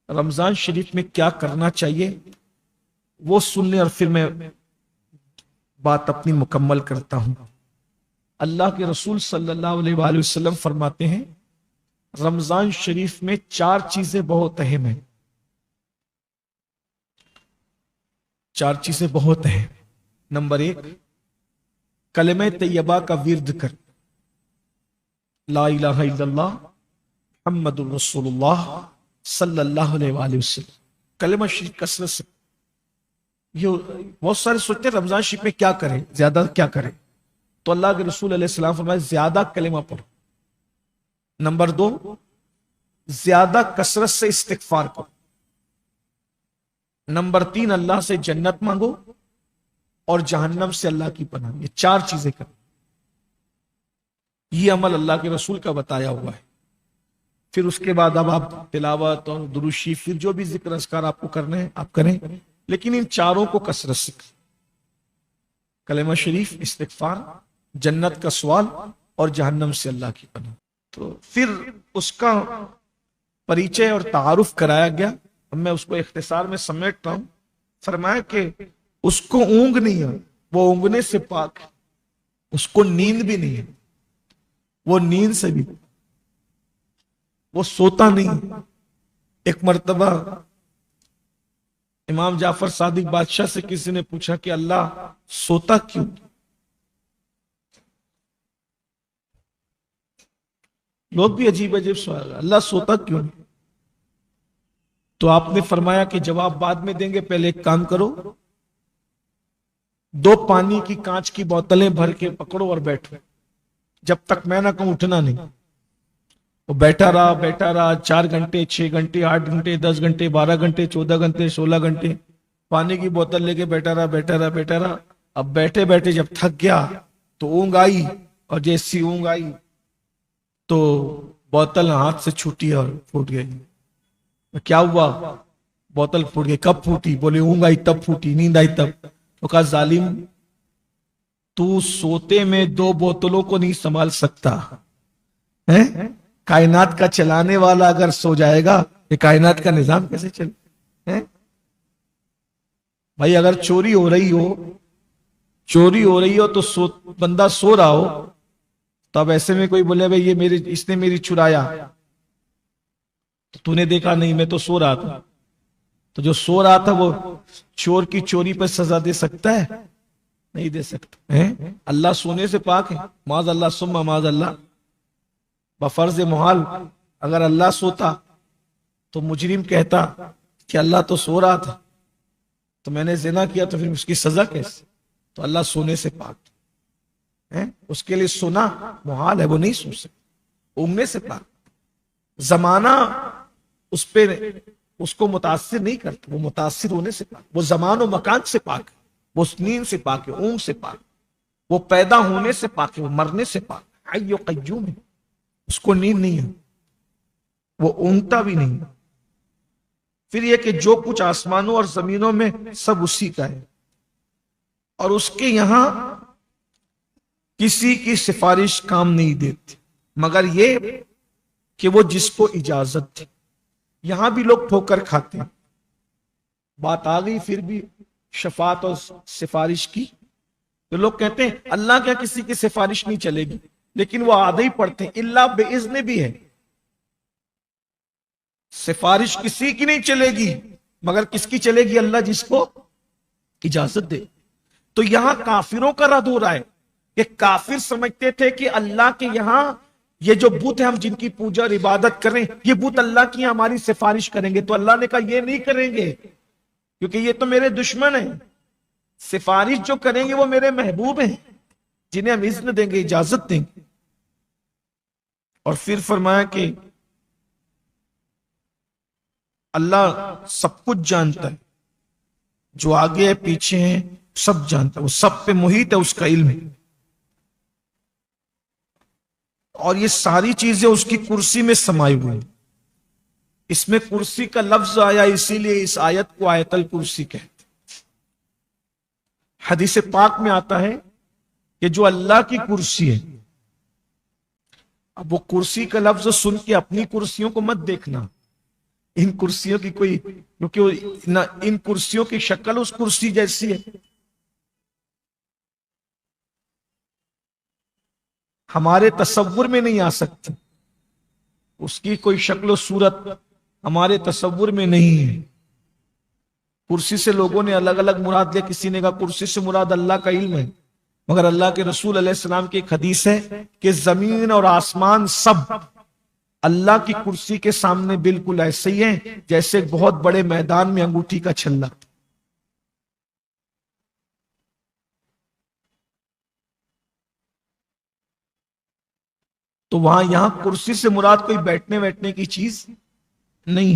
رمضان شریف میں کیا کرنا چاہیے وہ سن لیں اور پھر میں بات اپنی مکمل کرتا ہوں۔ اللہ کے رسول صلی اللہ علیہ وآلہ وسلم فرماتے ہیں رمضان شریف میں 4 چیزیں بہت اہم ہیں، 4 چیزیں بہت اہم۔ نمبر 1، کلمہ طیبہ کا ورد کر، لا الہ الا اللہ محمد الرسول اللہ صلی اللہ علیہ وآلہ وسلم، کلمہ شریف کثرت سے۔ یہ بہت سارے سوچتے ہیں رمضان شریف میں کیا کریں، زیادہ کیا کریں، تو اللہ کے رسول علیہ السلام فرمائے زیادہ کلمہ پڑھو۔ نمبر 2، زیادہ کثرت سے استغفار کرو۔ نمبر 3، اللہ سے جنت مانگو اور جہنم سے اللہ کی پناہ۔ یہ 4 چیزیں کرو، یہ عمل اللہ کے رسول کا بتایا ہوا ہے۔ پھر اس کے بعد اب آپ تلاوت اور درود شریف، پھر جو بھی ذکر اذکار آپ کو کرنے ہیں آپ کریں، لیکن ان 4 کو کثرت سے کریں، کلمہ شریف، استغفار، جنت کا سوال اور جہنم سے اللہ کی پناہ۔ تو پھر اس کا پریچے اور تعارف کرایا گیا، اب میں اس کو اختصار میں سمیٹتا ہوں۔ فرمایا کہ اس کو اونگ نہیں ہے، وہ اونگنے سے پاک ہے، اس کو نیند بھی نہیں ہے، وہ نیند سے بھی، وہ سوتا نہیں ہے۔ ایک مرتبہ امام جعفر صادق بادشاہ سے کسی نے پوچھا کہ اللہ سوتا کیوں؟ لوگ بھی عجیب عجیب سوال، اللہ سوتا کیوں نہیں؟ تو آپ نے فرمایا کہ جواب بعد میں دیں گے، پہلے ایک کام کرو، 2 پانی کی کانچ کی بوتلیں بھر کے پکڑو اور بیٹھو، جب تک میں نہ کہوں اٹھنا نہیں۔ وہ بیٹھا رہا 4 گھنٹے، 6 گھنٹے، 8 گھنٹے، 10 گھنٹے، 12 گھنٹے، 14 گھنٹے، 16 گھنٹے، پانی کی بوتل لے کے بیٹھا رہا۔ اب بیٹھے بیٹھے جب تھک گیا تو اونگ آئی، اور جیسی اونگ آئی تو بوتل ہاتھ سے چھوٹی اور پھوٹ گئی۔ کیا ہوا؟ بوتل پھوٹ گئی۔ کب پھوٹی؟ بولے اونگ آئی تب پھوٹی، نیند آئی تب۔ تو کہا ظالم، تو سوتے میں 2 بوتلوں کو نہیں سنبھال سکتا ہے؟ کائنات کا چلانے والا اگر سو جائے گا، یہ کائنات کا نظام کیسے چلے؟ بھائی اگر چوری ہو رہی ہو تو بندہ سو رہا ہو، تو اب ایسے میں کوئی بولے بھائی یہ اس نے میری چرایا، تو نے دیکھا نہیں، میں تو سو رہا تھا، تو جو سو رہا تھا وہ چور کی چوری پر سزا دے سکتا ہے؟ نہیں دے سکتا۔ اللہ سونے سے پاک ہے، معاذ اللہ ثم معاذ اللہ۔ بفرض محال اگر اللہ سوتا تو مجرم کہتا کہ اللہ تو سو رہا تھا، تو میں نے زنا کیا، تو پھر اس کی سزا کیسے؟ تو اللہ سونے سے پاک ہے، اس کے لیے سونا محال ہے، وہ نہیں سو سکتا، اونگنے سے پاک۔ زمانہ اس کو متاثر نہیں کرتا، وہ متاثر ہونے سے پاک، وہ زمان و مکان سے پاک ہے، وہ نیند سے پاک ہے، اونگ سے پاک، وہ پیدا ہونے سے پاک ہے، وہ مرنے سے پاک، حی و قیوم ہے، اس کو نیند نہیں ہے، وہ اونگتا بھی نہیں۔ پھر یہ کہ جو کچھ آسمانوں اور زمینوں میں سب اسی کا ہے، اور اس کے یہاں کسی کی سفارش کام نہیں دیتی، مگر یہ کہ وہ جس کو اجازت تھی۔ یہاں بھی لوگ ٹھوکر کھاتے ہیں، بات آ گئی پھر بھی شفاعت اور سفارش کی، تو لوگ کہتے ہیں اللہ کیا کسی کی سفارش نہیں چلے گی، لیکن وہ آدھے ہی پڑھتے ہیں اللہ باذن بھی ہے، سفارش کسی کی نہیں چلے گی، مگر کس کی چلے گی؟ اللہ جس کو اجازت دے۔ تو یہاں کافروں کا رد ہو رہا ہے کہ کافر سمجھتے تھے کہ اللہ کے یہاں یہ جو بت ہے، ہم جن کی پوجا اور عبادت کریں، یہ بت اللہ کی ہماری سفارش کریں گے، تو اللہ نے کہا یہ نہیں کریں گے، کیونکہ یہ تو میرے دشمن ہیں، سفارش جو کریں گے وہ میرے محبوب ہیں، جنہیں ہم اذن دیں گے، اجازت دیں گے۔ اور پھر فرمایا کہ اللہ سب کچھ جانتا ہے، جو آگے ہے پیچھے ہیں سب جانتا ہے، وہ سب پہ محیط ہے، اس کا علم ہے، اور یہ ساری چیزیں اس کی کرسی میں سمائی ہوئی ہیں۔ اس میں کرسی کا لفظ آیا، اسی لیے اس آیت کو آیت الکرسی کہتے ہیں۔ حدیث پاک میں آتا ہے کہ جو اللہ کی کرسی ہے، اب وہ کرسی کا لفظ سن کے اپنی کرسیوں کو مت دیکھنا، ان کرسیوں کی کوئی، کیونکہ نہ ان کرسیوں کی شکل اس کرسی جیسی ہے، ہمارے تصور میں نہیں آ سکتی، اس کی کوئی شکل و صورت ہمارے تصور میں نہیں ہے۔ کرسی سے لوگوں نے الگ الگ مراد لے، کسی نے کہا کرسی سے مراد اللہ کا علم ہے، مگر اللہ کے رسول علیہ السلام کی ایک حدیث ہے کہ زمین اور آسمان سب اللہ کی کرسی کے سامنے بالکل ایسے ہی ہیں جیسے ایک بہت بڑے میدان میں انگوٹھی کا چھلا۔ تو وہاں یہاں کرسی سے مراد کوئی بیٹھنے بیٹھنے کی چیز نہیں ہے۔